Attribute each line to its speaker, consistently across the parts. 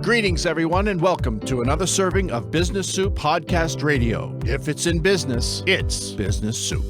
Speaker 1: Greetings, everyone, and welcome to another serving of Business Soup Podcast Radio. If it's in business, it's Business Soup.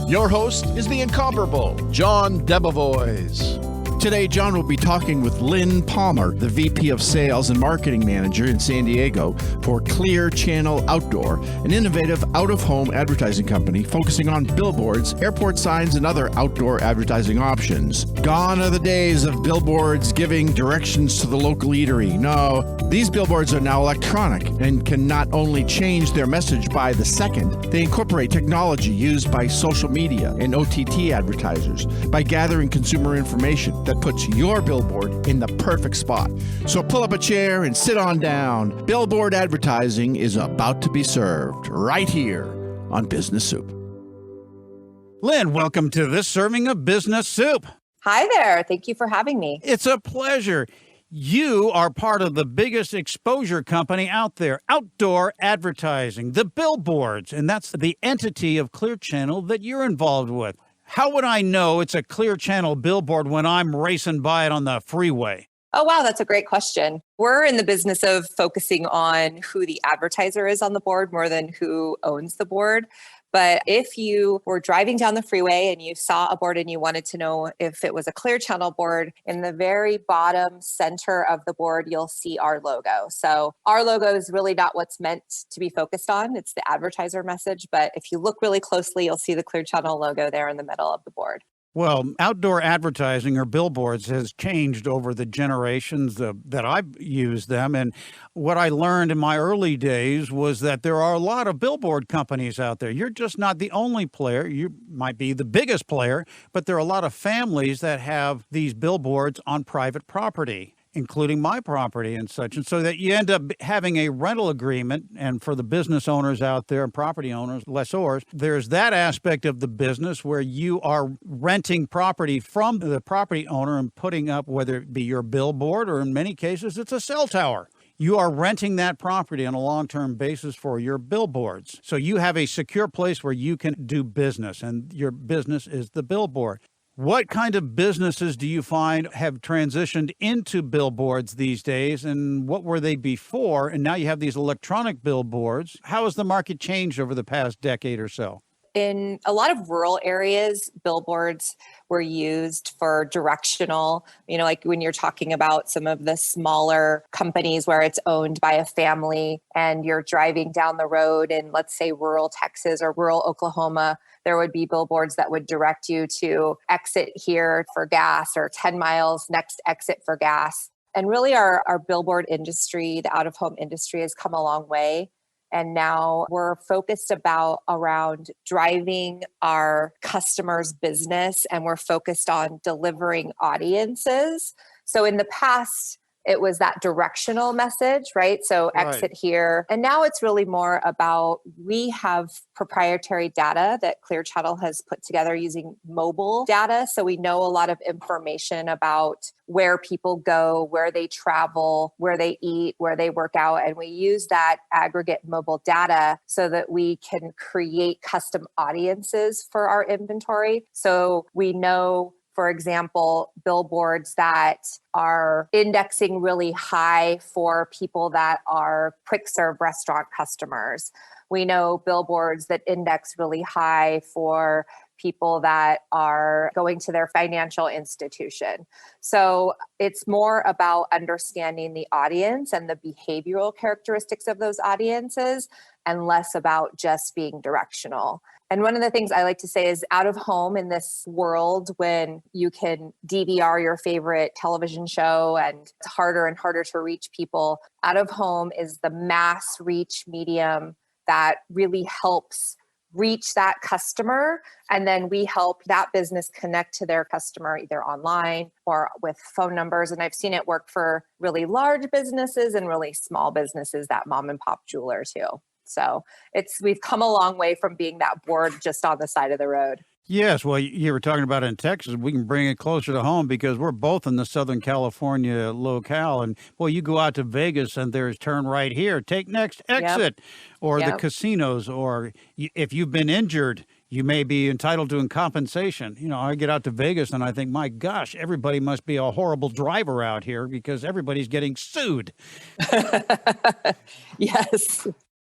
Speaker 1: Your host is the incomparable John Debevoise. Today, John will be talking with Lynn Palmer, the VP of Sales and Marketing Manager in San Diego for Clear Channel Outdoor, an innovative out-of-home advertising company focusing on billboards, airport signs, and other outdoor advertising options. Gone are the days of billboards giving directions to the local eatery. No, these billboards are now electronic and can not only change their message by the second, they incorporate technology used by social media and OTT advertisers by gathering consumer information that puts your billboard in the perfect spot. So pull up a chair and sit on down. Billboard advertising is about to be served right here on Business Soup.
Speaker 2: Lynn, welcome to this serving of Business Soup.
Speaker 3: Hi there. Thank you for having me.
Speaker 2: It's a pleasure. You are part of the biggest exposure company out there, outdoor advertising, the billboards, and that's the entity of Clear Channel that you're involved with. How would I know it's a Clear Channel billboard when I'm racing by it on the freeway?
Speaker 3: Oh, wow. That's a great question. We're in the business of focusing on who the advertiser is on the board more than who owns the board. But if you were driving down the freeway and you saw a board and you wanted to know if it was a Clear Channel board, in the very bottom center of the board, you'll see our logo. So our logo is really not what's meant to be focused on. It's the advertiser message. But if you look really closely, you'll see the Clear Channel logo there in the middle of the board.
Speaker 2: Well, outdoor advertising or billboards has changed over the generations that I've used them. And what I learned in my early days was that there are a lot of billboard companies out there. You're just not the only player. You might be the biggest player, but there are a lot of families that have these billboards on private property, including my property and such. And so that you end up having a rental agreement. And for the business owners out there and property owners, lessors, there's that aspect of the business where you are renting property from the property owner and putting up, whether it be your billboard or in many cases, it's a cell tower. You are renting that property on a long-term basis for your billboards. So you have a secure place where you can do business, and your business is the billboard. What kind of businesses do you find have transitioned into billboards these days, and what were they before? And now you have these electronic billboards. How has the market changed over the past decade or so?
Speaker 3: In a lot of rural areas, billboards were used for directional, like when you're talking about some of the smaller companies where it's owned by a family and you're driving down the road in, let's say, rural Texas or rural Oklahoma, there would be billboards that would direct you to exit here for gas or 10 miles, next exit for gas. And really our billboard industry, the out-of-home industry has come a long way. And now we're focused around driving our customers' business, and we're focused on delivering audiences. So in the past, it was that directional message, right? So exit here. And now it's really more about, we have proprietary data that Clear Channel has put together using mobile data. So we know a lot of information about where people go, where they travel, where they eat, where they work out. And we use that aggregate mobile data so that we can create custom audiences for our inventory. So we know, for example, billboards that are indexing really high for people that are quick serve restaurant customers. We know billboards that index really high for people that are going to their financial institution. So it's more about understanding the audience and the behavioral characteristics of those audiences and less about just being directional. And one of the things I like to say is, out of home in this world when you can DVR your favorite television show and it's harder and harder to reach people, out of home is the mass reach medium that really helps reach that customer. And then we help that business connect to their customer either online or with phone numbers. And I've seen it work for really large businesses and really small businesses, that mom and pop jeweler too. So we've come a long way from being that board just on the side of the road.
Speaker 2: Yes, well, you were talking about it in Texas. We can bring it closer to home because we're both in the Southern California locale. And, well, you go out to Vegas and there's turn right here, take next exit, or the casinos, or if you've been injured, you may be entitled to compensation. I get out to Vegas and I think, my gosh, everybody must be a horrible driver out here because everybody's getting sued.
Speaker 3: Yes.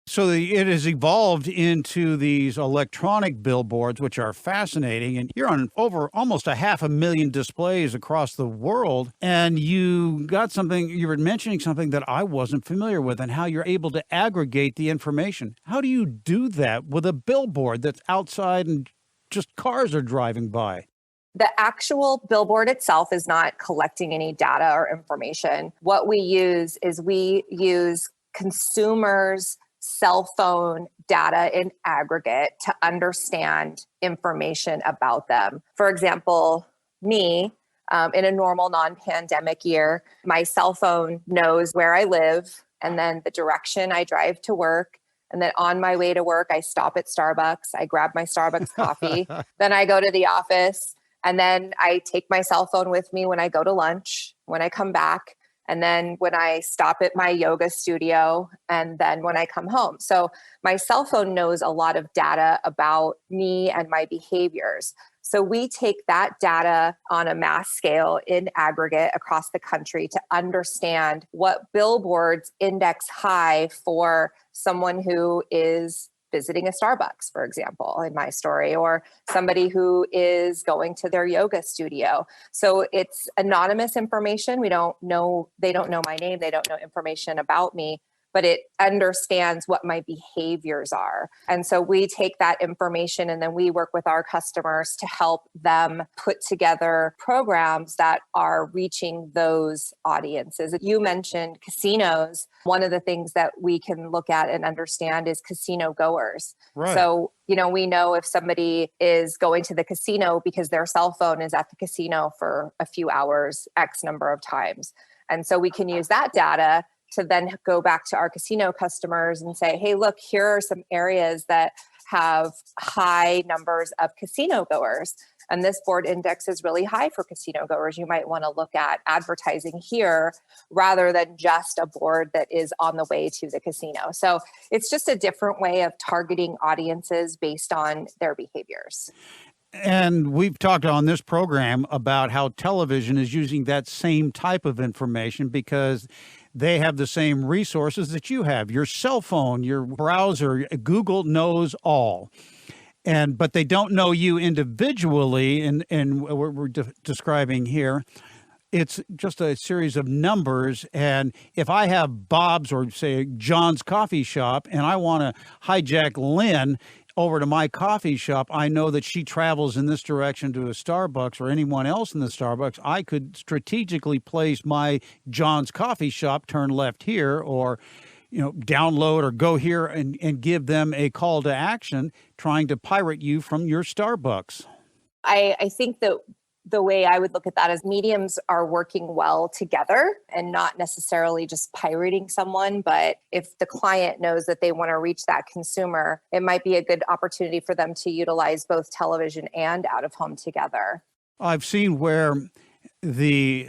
Speaker 2: So it has evolved into these electronic billboards, which are fascinating. And you're on over almost 500,000 displays across the world. And you were mentioning something that I wasn't familiar with, and how you're able to aggregate the information. How do you do that with a billboard that's outside and just cars are driving by?
Speaker 3: The actual billboard itself is not collecting any data or information. What we use consumers' cell phone data in aggregate to understand information about them. For example, me, in a normal non-pandemic year, my cell phone knows where I live and then the direction I drive to work. And then on my way to work, I stop at Starbucks. I grab my Starbucks coffee. Then I go to the office. And then I take my cell phone with me when I go to lunch, when I come back. And then when I stop at my yoga studio, and then when I come home. So my cell phone knows a lot of data about me and my behaviors. So we take that data on a mass scale in aggregate across the country to understand what billboards index high for someone who is visiting a Starbucks, for example, in my story, or somebody who is going to their yoga studio. So it's anonymous information. They don't know my name. They don't know information about me, but it understands what my behaviors are. And so we take that information and then we work with our customers to help them put together programs that are reaching those audiences. You mentioned casinos. One of the things that we can look at and understand is casino goers.
Speaker 2: Right.
Speaker 3: So, we know if somebody is going to the casino because their cell phone is at the casino for a few hours, X number of times. And so we can use that data to then go back to our casino customers and say, hey, look, here are some areas that have high numbers of casino goers. And this board index is really high for casino goers. You might want to look at advertising here rather than just a board that is on the way to the casino. So it's just a different way of targeting audiences based on their behaviors.
Speaker 2: And we've talked on this program about how television is using that same type of information because they have the same resources that you have. Your cell phone, your browser, Google knows all. But they don't know you individually, and what we're describing here. It's just a series of numbers. And if I have Bob's or say John's coffee shop and I want to hijack Lynn over to my coffee shop, I know that she travels in this direction to a Starbucks or anyone else in the Starbucks. I could strategically place my John's coffee shop, turn left here, or download or go here and give them a call to action trying to pirate you from your Starbucks.
Speaker 3: I think that the way I would look at that is mediums are working well together and not necessarily just pirating someone. But if the client knows that they want to reach that consumer, it might be a good opportunity for them to utilize both television and out of home together.
Speaker 2: I've seen where the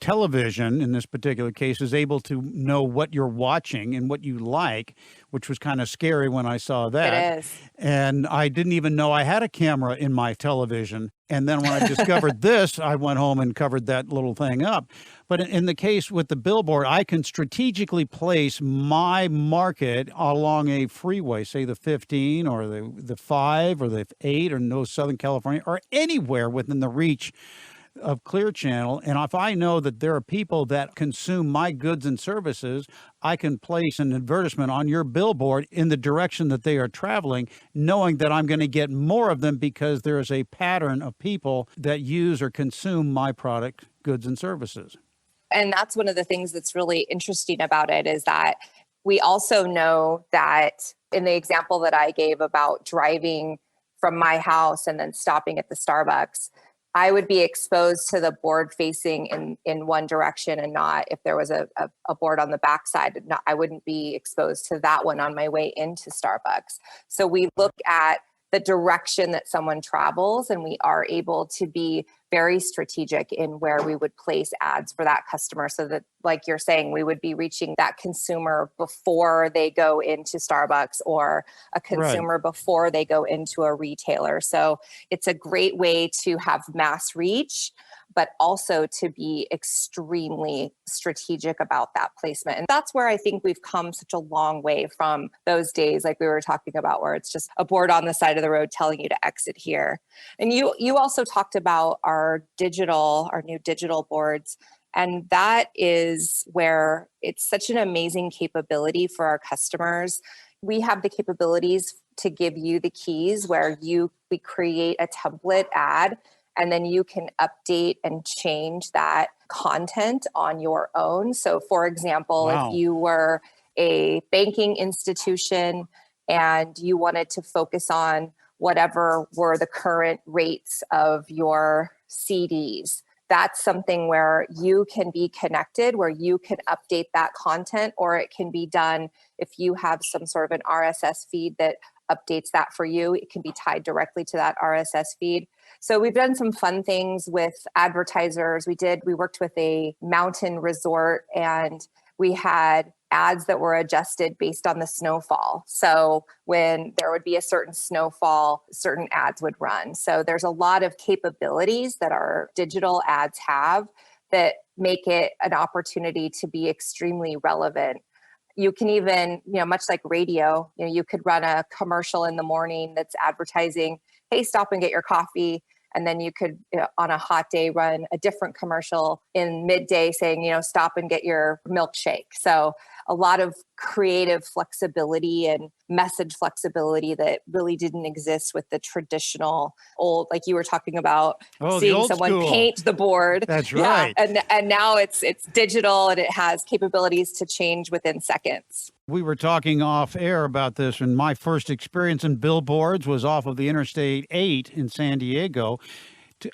Speaker 2: television, in this particular case, is able to know what you're watching and what you like, which was kind of scary when I saw that.
Speaker 3: It is.
Speaker 2: And I didn't even know I had a camera in my television. And then when I discovered this, I went home and covered that little thing up. But in the case with the billboard, I can strategically place my market along a freeway, say the 15 or the 5 or the 8 or no Southern California or anywhere within the reach of Clear Channel. And if I know that there are people that consume my goods and services, I can place an advertisement on your billboard in the direction that they are traveling, knowing that I'm going to get more of them because there is a pattern of people that use or consume my product, goods, and services.
Speaker 3: And that's one of the things that's really interesting about it is that we also know that in the example that I gave about driving from my house and then stopping at the Starbucks, I would be exposed to the board facing in one direction and not if there was a board on the backside. I wouldn't be exposed to that one on my way into Starbucks. So we look at the direction that someone travels and we are able to be very strategic in where we would place ads for that customer so that, like you're saying, we would be reaching that consumer before they go into Starbucks or a consumer before they go into a retailer. So it's a great way to have mass reach, but also to be extremely strategic about that placement. And that's where I think we've come such a long way from those days, like we were talking about, where it's just a board on the side of the road telling you to exit here. And you also talked about our new digital boards. And that is where it's such an amazing capability for our customers. We have the capabilities to give you the keys where we create a template ad, and then you can update and change that content on your own. So for example, if you were a banking institution and you wanted to focus on whatever were the current rates of your CDs, that's something where you can be connected, where you can update that content, or it can be done if you have some sort of an RSS feed that updates that for you. It can be tied directly to that RSS feed. So we've done some fun things with advertisers. We worked with a mountain resort, and we had ads that were adjusted based on the snowfall. So when there would be a certain snowfall, certain ads would run. So there's a lot of capabilities that our digital ads have that make it an opportunity to be extremely relevant. You can even, much like radio, you could run a commercial in the morning that's advertising, hey, stop and get your coffee. And then you could, on a hot day, run a different commercial in midday saying, stop and get your milkshake. So a lot of creative flexibility and message flexibility that really didn't exist with the traditional old, like you were talking about, seeing someone
Speaker 2: school.
Speaker 3: Paint the board.
Speaker 2: That's right.
Speaker 3: Yeah, and now it's digital, and it has capabilities to change within seconds.
Speaker 2: We were talking off air about this, and my first experience in billboards was off of the Interstate 8 in San Diego.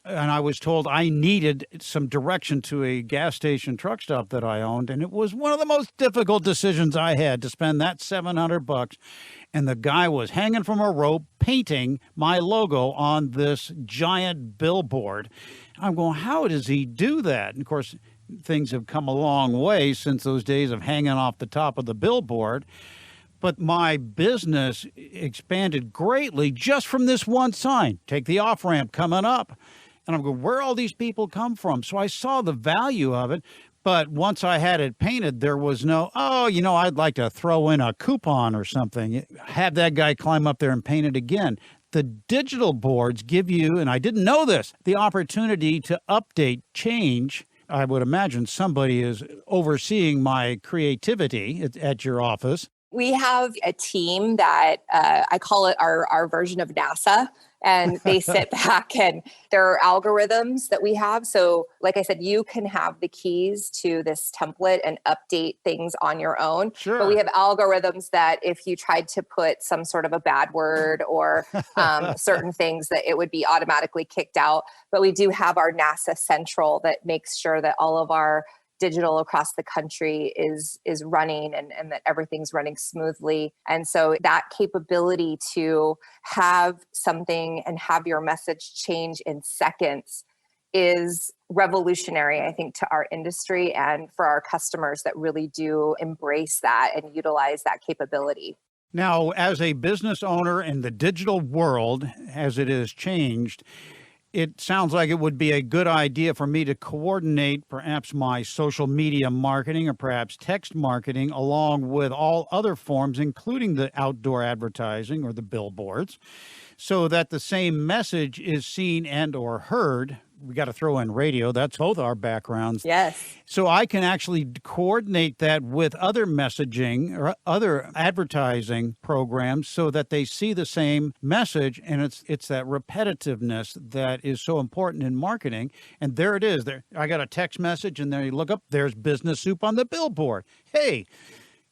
Speaker 2: And I was told I needed some direction to a gas station truck stop that I owned. And it was one of the most difficult decisions I had to spend that $700. And the guy was hanging from a rope, painting my logo on this giant billboard. I'm going, how does he do that? And of course, things have come a long way since those days of hanging off the top of the billboard. But my business expanded greatly just from this one sign. Take the off-ramp coming up. And I'm going, where all these people come from? So I saw the value of it. But once I had it painted, there was no, I'd like to throw in a coupon or something. Have that guy climb up there and paint it again. The digital boards give you, and I didn't know this, the opportunity to update, change. I would imagine somebody is overseeing my creativity at your office.
Speaker 3: We have a team that I call it our version of NASA, and they sit back, and there are algorithms that we have. So like I said, you can have the keys to this template and update things on your own.
Speaker 2: Sure.
Speaker 3: But we have algorithms that if you tried to put some sort of a bad word or certain things, that it would be automatically kicked out. But we do have our NASA Central that makes sure that all of our digital across the country is running and that everything's running smoothly. And so that capability to have something and have your message change in seconds is revolutionary, I think, to our industry and for our customers that really do embrace that and utilize that capability.
Speaker 2: Now, as a business owner in the digital world, as it has changed, it sounds like it would be a good idea for me to coordinate perhaps my social media marketing or perhaps text marketing along with all other forms, including the outdoor advertising or the billboards, so that the same message is seen and or heard. We got to throw in radio. That's both our backgrounds.
Speaker 3: Yes.
Speaker 2: So I can actually coordinate that with other messaging or other advertising programs so that they see the same message. And it's that repetitiveness that is so important in marketing. And there it is. There, I got a text message, and then you look up, there's Business Soup on the billboard. Hey,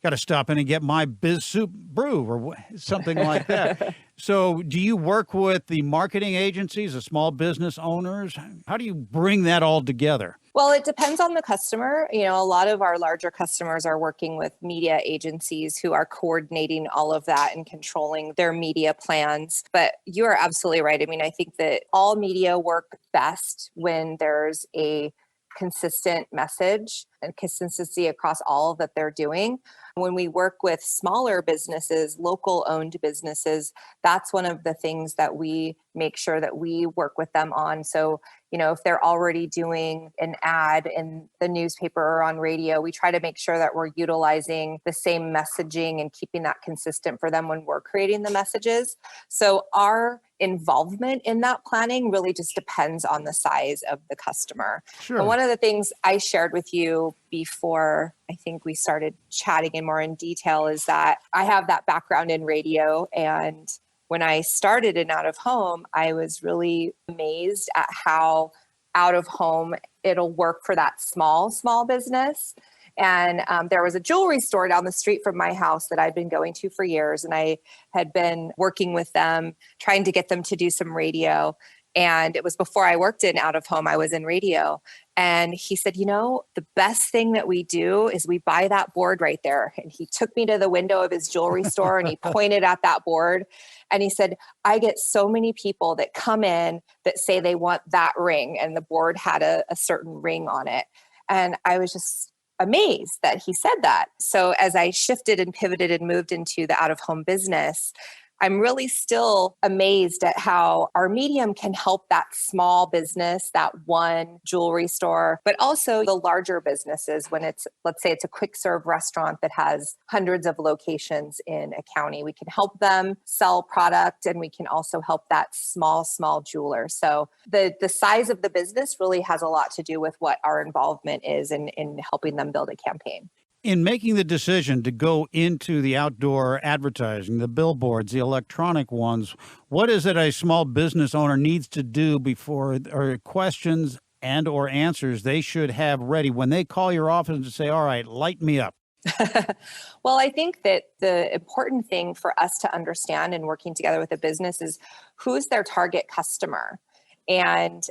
Speaker 2: got to stop in and get my Biz Soup brew or something like that. So do you work with the marketing agencies, the small business owners? How do you bring that all together?
Speaker 3: Well, it depends on the customer. A lot of our larger customers are working with media agencies who are coordinating all of that and controlling their media plans. But you are absolutely right. I mean, I think that all media work best when there's a consistent message and consistency across all that they're doing. When we work with smaller businesses, local owned businesses, that's one of the things that we make sure that we work with them on. So, if they're already doing an ad in the newspaper or on radio, we try to make sure that we're utilizing the same messaging and keeping that consistent for them when we're creating the messages. So our involvement in that planning really just depends on the size of the customer.
Speaker 2: Sure.
Speaker 3: And one of the things I shared with you before I think we started chatting in more in detail is that I have that background in radio, and when I started in out of home, I was really amazed at how out of home it'll work for that small business. And there was a jewelry store down the street from my house that I'd been going to for years. And I had been working with them, trying to get them to do some radio. And it was before I worked in out of home, I was in radio. And he said, the best thing that we do is we buy that board right there. And he took me to the window of his jewelry store and he pointed at that board. And he said, I get so many people that come in that say they want that ring. And the board had a certain ring on it. And I was just amazed that he said that. So as I shifted and pivoted and moved into the out of home business, I'm really still amazed at how our medium can help that small business, that one jewelry store, but also the larger businesses when let's say it's a quick serve restaurant that has hundreds of locations in a county. We can help them sell product, and we can also help that small jeweler. So the size of the business really has a lot to do with what our involvement is in helping them build a campaign.
Speaker 2: In making the decision to go into the outdoor advertising, the billboards, the electronic ones, what is it a small business owner needs to do before, or questions and or answers they should have ready when they call your office and say, all right, light me up?
Speaker 3: Well, I think that the important thing for us to understand in working together with a business is who's their target customer. And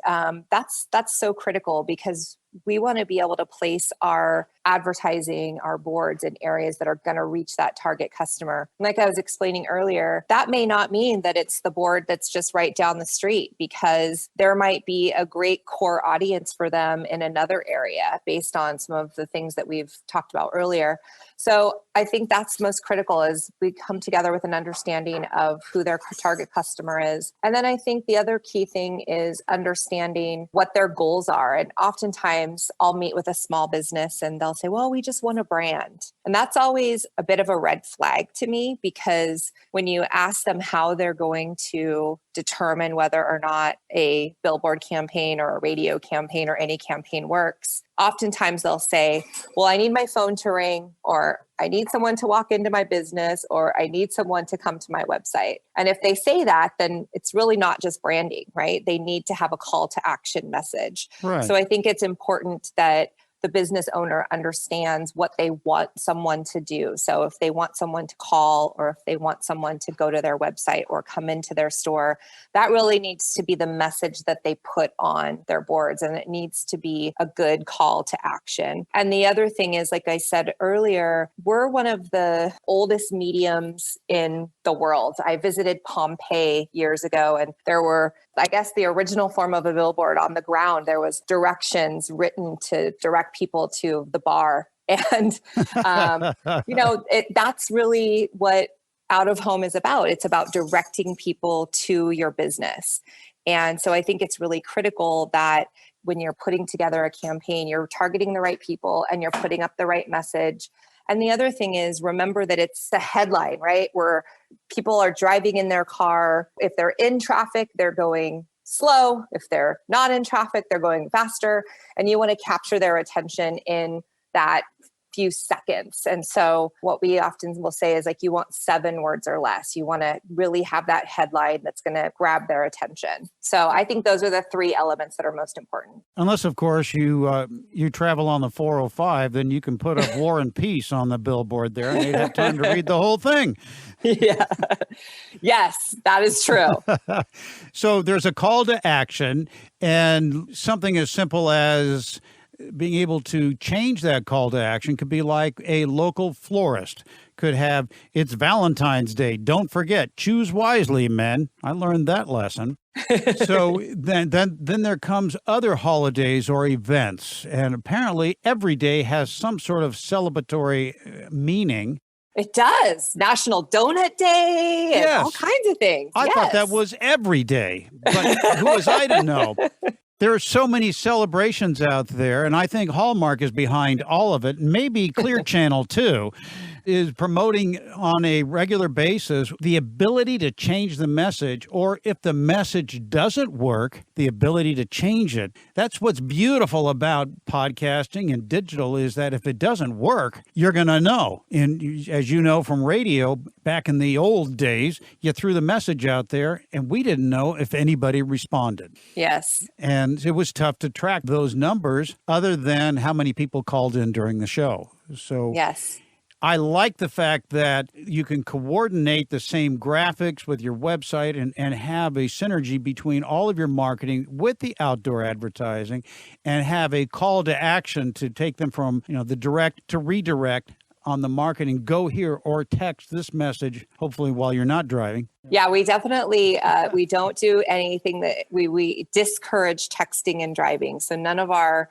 Speaker 3: that's so critical, because we want to be able to place our advertising, our boards in areas that are going to reach that target customer. Like I was explaining earlier, that may not mean that it's the board that's just right down the street, because there might be a great core audience for them in another area based on some of the things that we've talked about earlier. So I think that's most critical, is we come together with an understanding of who their target customer is. And then I think the other key thing is understanding what their goals are. And oftentimes I'll meet with a small business and they'll say, well, we just want a brand. And that's always a bit of a red flag to me, because when you ask them how they're going to determine whether or not a billboard campaign or a radio campaign or any campaign works, oftentimes they'll say, well, I need my phone to ring, or I need someone to walk into my business, or I need someone to come to my website. And if they say that, then it's really not just branding, right? They need to have a call to action message.
Speaker 2: Right.
Speaker 3: So I think it's important that the business owner understands what they want someone to do. So if they want someone to call, or if they want someone to go to their website or come into their store, that really needs to be the message that they put on their boards, and it needs to be a good call to action. And the other thing is, like I said earlier, we're one of the oldest mediums in the world. I visited Pompeii years ago, and there were, I guess, the original form of a billboard on the ground. There was directions written to direct people to the bar. And, that's really what out of home is about. It's about directing people to your business. And so I think it's really critical that when you're putting together a campaign, you're targeting the right people and you're putting up the right message. And the other thing is, remember that it's a headline, right? Where people are driving in their car. If they're in traffic, they're going slow. If they're not in traffic, they're going faster. And you want to capture their attention in that few seconds. And so what we often will say is, like, you want 7 words or less. You want to really have that headline that's going to grab their attention. So I think those are the 3 elements that are most important.
Speaker 2: Unless, of course, you travel on the 405, then you can put up War and Peace on the billboard there, and they'd have time to read the whole thing.
Speaker 3: Yeah. Yes, that is true.
Speaker 2: So there's a call to action, and something as simple as being able to change that call to action could be like a local florist could have, it's Valentine's Day. Don't forget, choose wisely, men. I learned that lesson. So then there comes other holidays or events, and apparently every day has some sort of celebratory meaning.
Speaker 3: It does. National Donut Day and all kinds of things.
Speaker 2: I thought that was every day, but who was I to know? There are so many celebrations out there, and I think Hallmark is behind all of it. Maybe Clear Channel, too, is promoting on a regular basis the ability to change the message, or if the message doesn't work, the ability to change it. That's what's beautiful about podcasting and digital, is that if it doesn't work, you're going to know. And as you know from radio, back in the old days, you threw the message out there, and we didn't know if anybody responded.
Speaker 3: Yes.
Speaker 2: And it was tough to track those numbers other than how many people called in during the show. So
Speaker 3: yes.
Speaker 2: I like the fact that you can coordinate the same graphics with your website and have a synergy between all of your marketing with the outdoor advertising and have a call to action to take them from, the direct to redirect on the marketing. Go here or text this message, hopefully while you're not driving.
Speaker 3: Yeah, we definitely, we don't do anything that we discourage texting and driving. So none of our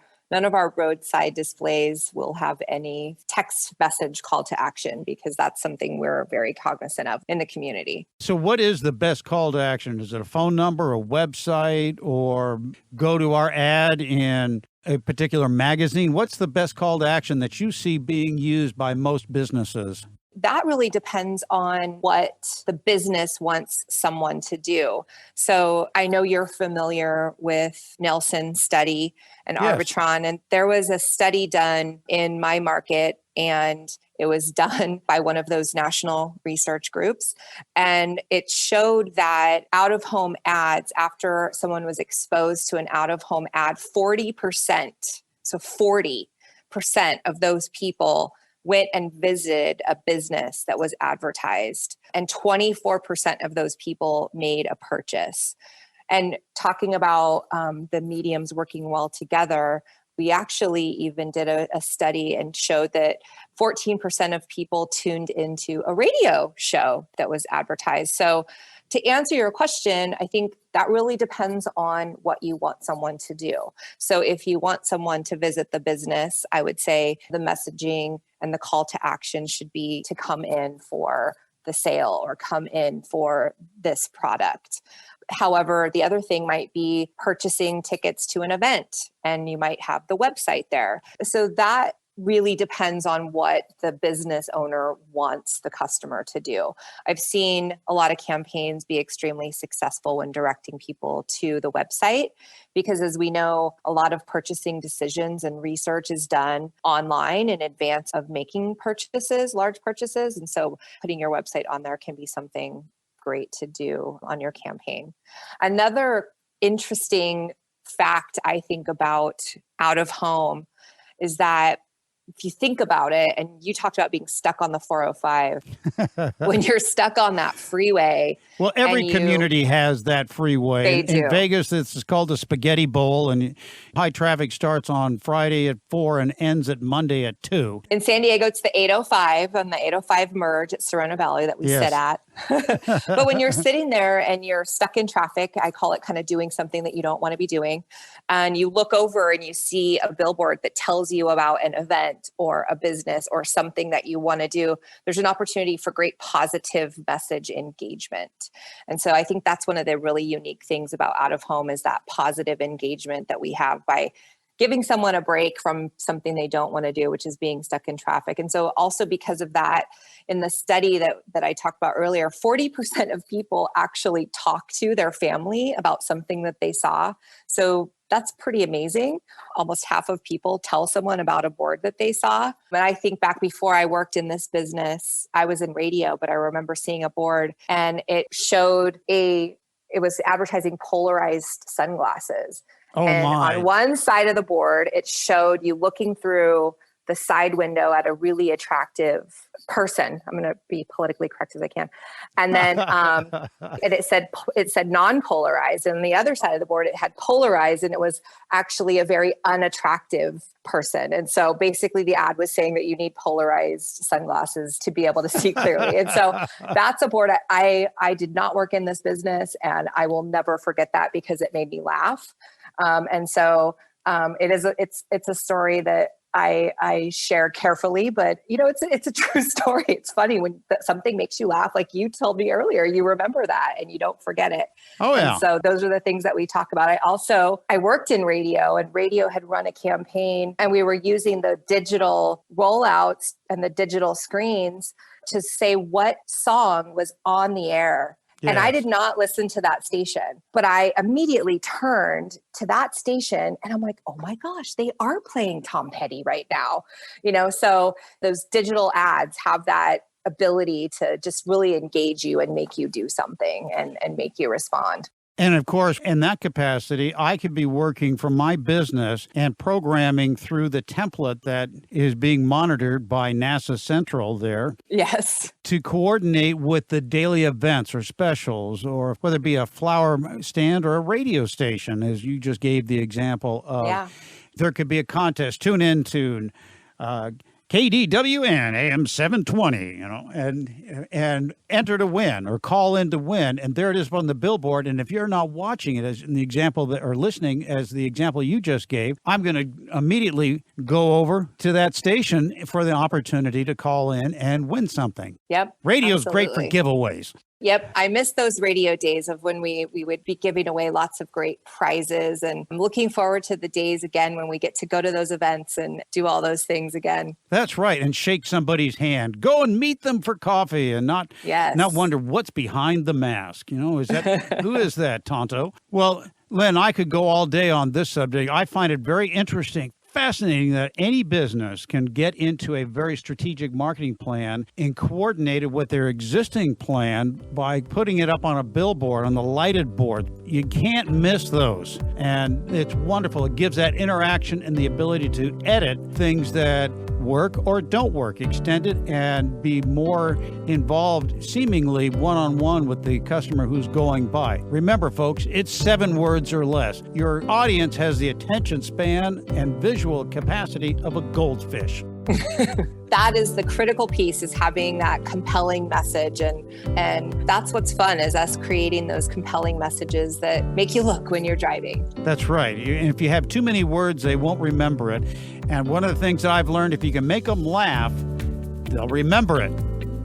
Speaker 3: roadside displays will have any text message call to action, because that's something we're very cognizant of in the community.
Speaker 2: So what is the best call to action? Is it a phone number, a website, or go to our ad in a particular magazine? What's the best call to action that you see being used by most businesses?
Speaker 3: That really depends on what the business wants someone to do. So I know you're familiar with Nelson study and Arbitron, and there was a study done in my market, and it was done by one of those national research groups. And it showed that out-of-home ads, after someone was exposed to an out-of-home ad, 40%, so 40% of those people went and visited a business that was advertised, and 24% of those people made a purchase. And talking about the mediums working well together, we actually even did a study and showed that 14% of people tuned into a radio show that was advertised. So to answer your question, I think that really depends on what you want someone to do. So if you want someone to visit the business, I would say the messaging and the call to action should be to come in for the sale or come in for this product. However, the other thing might be purchasing tickets to an event, and you might have the website there. So that really depends on what the business owner wants the customer to do. I've seen a lot of campaigns be extremely successful when directing people to the website, because as we know, a lot of purchasing decisions and research is done online in advance of making purchases, large purchases. And so putting your website on there can be something great to do on your campaign. Another interesting fact I think about out of home is that if you think about it, and you talked about being stuck on the 405, when you're stuck on that freeway.
Speaker 2: Well, every community has that freeway.
Speaker 3: They do.
Speaker 2: In Vegas, it's called the Spaghetti Bowl, and high traffic starts on Friday at 4 and ends at Monday at 2.
Speaker 3: In San Diego, it's the 805 and the 805 merge at Sereno Valley that we sit at. But when you're sitting there and you're stuck in traffic, I call it kind of doing something that you don't want to be doing. And you look over and you see a billboard that tells you about an event or a business or something that you want to do. There's an opportunity for great positive message engagement. And so I think that's one of the really unique things about out of home is that positive engagement that we have by giving someone a break from something they don't want to do, which is being stuck in traffic. And so also because of that, in the study that I talked about earlier, 40% of people actually talk to their family about something that they saw. So that's pretty amazing. Almost half of people tell someone about a board that they saw. But I think back before I worked in this business, I was in radio, but I remember seeing a board and it showed it was advertising polarized sunglasses.
Speaker 2: Oh,
Speaker 3: and
Speaker 2: my.
Speaker 3: On one side of the board, it showed you looking through the side window at a really attractive person. I'm going to be politically correct as I can. And then and it said non-polarized. And on the other side of the board, it had polarized, and it was actually a very unattractive person. And so basically the ad was saying that you need polarized sunglasses to be able to see clearly. And so that's a board I did not work in this business, and I will never forget that because it made me laugh. And so it's a story that I share carefully, but it's a true story. It's funny when something makes you laugh, like you told me earlier, you remember that and you don't forget it.
Speaker 2: Oh yeah.
Speaker 3: And so those are the things that we talk about. I worked in radio, and radio had run a campaign, and we were using the digital rollouts and the digital screens to say what song was on the air. Yes. And I did not listen to that station, but I immediately turned to that station and I'm like, oh my gosh, they are playing Tom Petty right now. So those digital ads have that ability to just really engage you and make you do something and make you respond.
Speaker 2: And of course, in that capacity, I could be working for my business and programming through the template that is being monitored by NASA Central there.
Speaker 3: Yes.
Speaker 2: To coordinate with the daily events or specials, or whether it be a flower stand or a radio station, as you just gave the example of. Yeah. There could be a contest. Tune in to KDWN AM 720, and enter to win or call in to win. And there it is on the billboard. And if you're not watching it as in the example or listening as the example you just gave, I'm going to immediately go over to that station for the opportunity to call in and win something.
Speaker 3: Yep.
Speaker 2: Radio's great for giveaways.
Speaker 3: Yep. I miss those radio days of when we would be giving away lots of great prizes. And I'm looking forward to the days again when we get to go to those events and do all those things again.
Speaker 2: That's right. And shake somebody's hand. Go and meet them for coffee and not wonder what's behind the mask. Is that who is that, Tonto? Well, Lynn, I could go all day on this subject. I find it very interesting. Fascinating that any business can get into a very strategic marketing plan and coordinate it with their existing plan by putting it up on a billboard, on the lighted board. You can't miss those. And it's wonderful. It gives that interaction and the ability to edit things that work or don't work, extend it, and be more involved, seemingly one-on-one with the customer who's going by. Remember, folks, it's 7 words or less. Your audience has the attention span and visual capacity of a goldfish.
Speaker 3: That is the critical piece, is having that compelling message. And that's what's fun, is us creating those compelling messages that make you look when you're driving.
Speaker 2: That's right. And if you have too many words, they won't remember it. And one of the things that I've learned, if you can make them laugh, they'll remember it.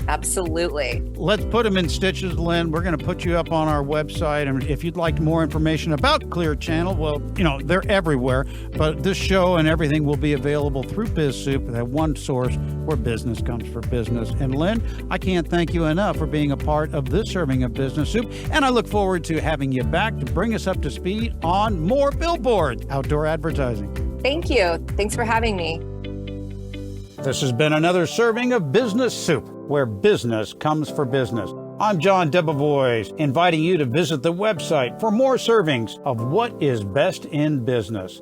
Speaker 3: Absolutely.
Speaker 2: Let's put them in stitches, Lynn. We're going to put you up on our website. And if you'd like more information about Clear Channel, well, they're everywhere. But this show and everything will be available through BizSoup, that one source where business comes for business. And Lynn, I can't thank you enough for being a part of this serving of Business Soup. And I look forward to having you back to bring us up to speed on more Billboard outdoor advertising.
Speaker 3: Thank you. Thanks for having me.
Speaker 2: This has been another serving of Business Soup, where business comes for business. I'm John Debevoise, inviting you to visit the website for more servings of what is best in business.